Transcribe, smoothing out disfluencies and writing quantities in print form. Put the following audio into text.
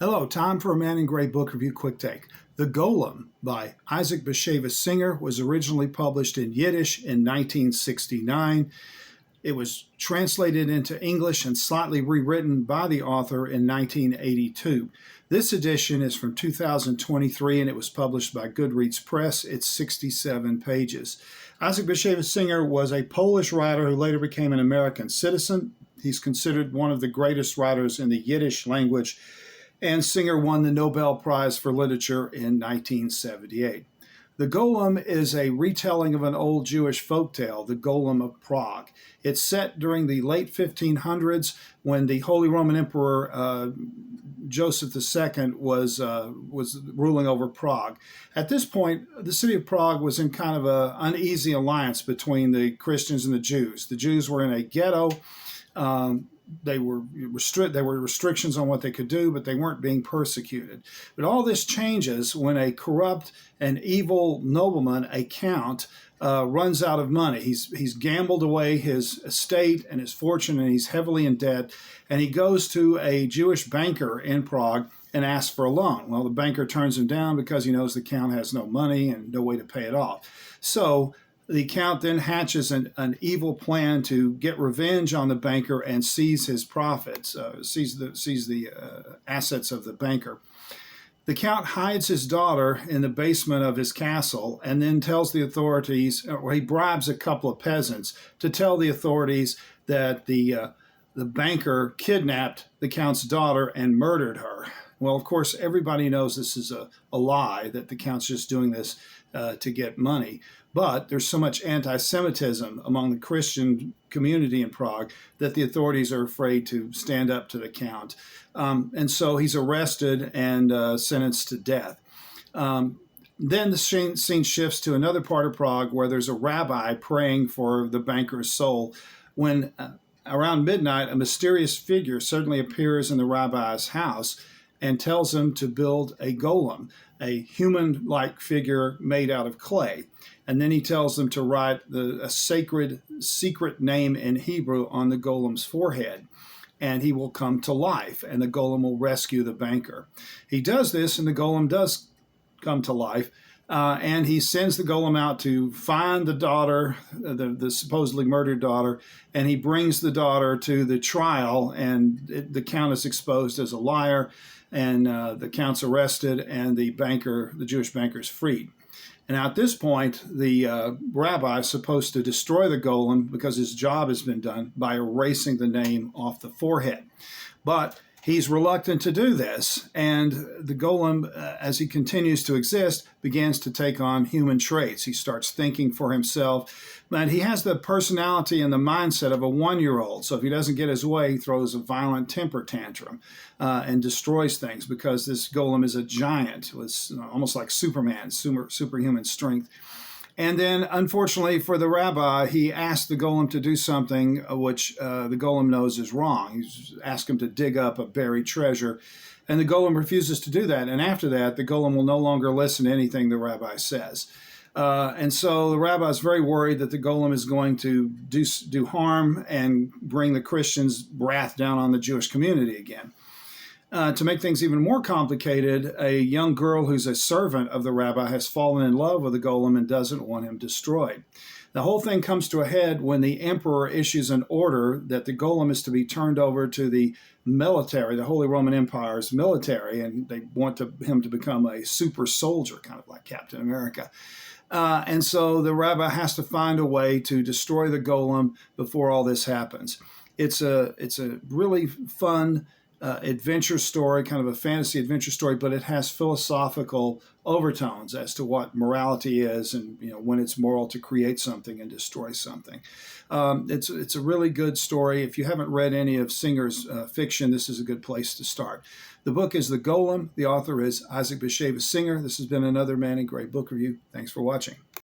Hello, time for a Man in Gray book review quick take. The Golem by Isaac Bashevis Singer was originally published in Yiddish in 1969. It was translated into English and slightly rewritten by the author in 1982. This edition is from 2023 and it was published by Goodreads Press. It's 67 pages. Isaac Bashevis Singer was a Polish writer who later became an American citizen. He's considered one of the greatest writers in the Yiddish language, and Singer won the Nobel Prize for Literature in 1978. The Golem is a retelling of an old Jewish folktale, the Golem of Prague. It's set during the late 1500s when the Holy Roman Emperor Joseph II was ruling over Prague. At this point, the city of Prague was in kind of an uneasy alliance between the Christians and the Jews. The Jews were in a ghetto. There were restrictions on what they could do, but they weren't being persecuted. But all this changes when a corrupt and evil nobleman, a count, runs out of money. He's gambled away his estate and his fortune, and he's heavily in debt. And he goes to a Jewish banker in Prague and asks for a loan. Well, the banker turns him down because he knows the count has no money and no way to pay it off. So the count then hatches an evil plan to get revenge on the banker and seize his profits, seize the assets of the banker. The count hides his daughter in the basement of his castle and then tells the authorities, or he bribes a couple of peasants to tell the authorities that the banker kidnapped the count's daughter and murdered her. Well, of course, everybody knows this is a lie, that the count's just doing this to get money. But there's so much anti-Semitism among the Christian community in Prague that the authorities are afraid to stand up to the count. And so he's arrested and sentenced to death. Then the scene shifts to another part of Prague where there's a rabbi praying for the banker's soul when around midnight, a mysterious figure suddenly appears in the rabbi's house and tells him to build a golem, a human-like figure made out of clay. And then he tells them to write a sacred secret name in Hebrew on the golem's forehead, and he will come to life, and the golem will rescue the banker. He does this, and the golem does come to life, and he sends the golem out to find the daughter, the supposedly murdered daughter, and he brings the daughter to the trial, and the count is exposed as a liar, and the count's arrested, and the Jewish banker is freed. And at this point, the rabbi is supposed to destroy the golem because his job has been done by erasing the name off the forehead. But he's reluctant to do this, and the golem, as he continues to exist, begins to take on human traits. He starts thinking for himself, and he has the personality and the mindset of a one-year-old. So if he doesn't get his way, he throws a violent temper tantrum and destroys things, because this golem is a giant with almost like Superman, superhuman strength. And then, unfortunately for the rabbi, he asked the golem to do something which the golem knows is wrong. He's asked him to dig up a buried treasure, and the golem refuses to do that. And after that, the golem will no longer listen to anything the rabbi says. And so the rabbi is very worried that the golem is going to do harm and bring the Christians' wrath down on the Jewish community again. To make things even more complicated, a young girl who's a servant of the rabbi has fallen in love with the golem and doesn't want him destroyed. The whole thing comes to a head when the emperor issues an order that the golem is to be turned over to the military, the Holy Roman Empire's military, and they want him to become a super soldier, kind of like Captain America. And so the rabbi has to find a way to destroy the golem before all this happens. It's a really fun adventure story, kind of a fantasy adventure story, but it has philosophical overtones as to what morality is, and when it's moral to create something and destroy something. It's a really good story. If you haven't read any of Singer's fiction, this is a good place to start. The book is The Golem. The author is Isaac Bashevis Singer. This has been another Man in Gray book review. Thanks for watching.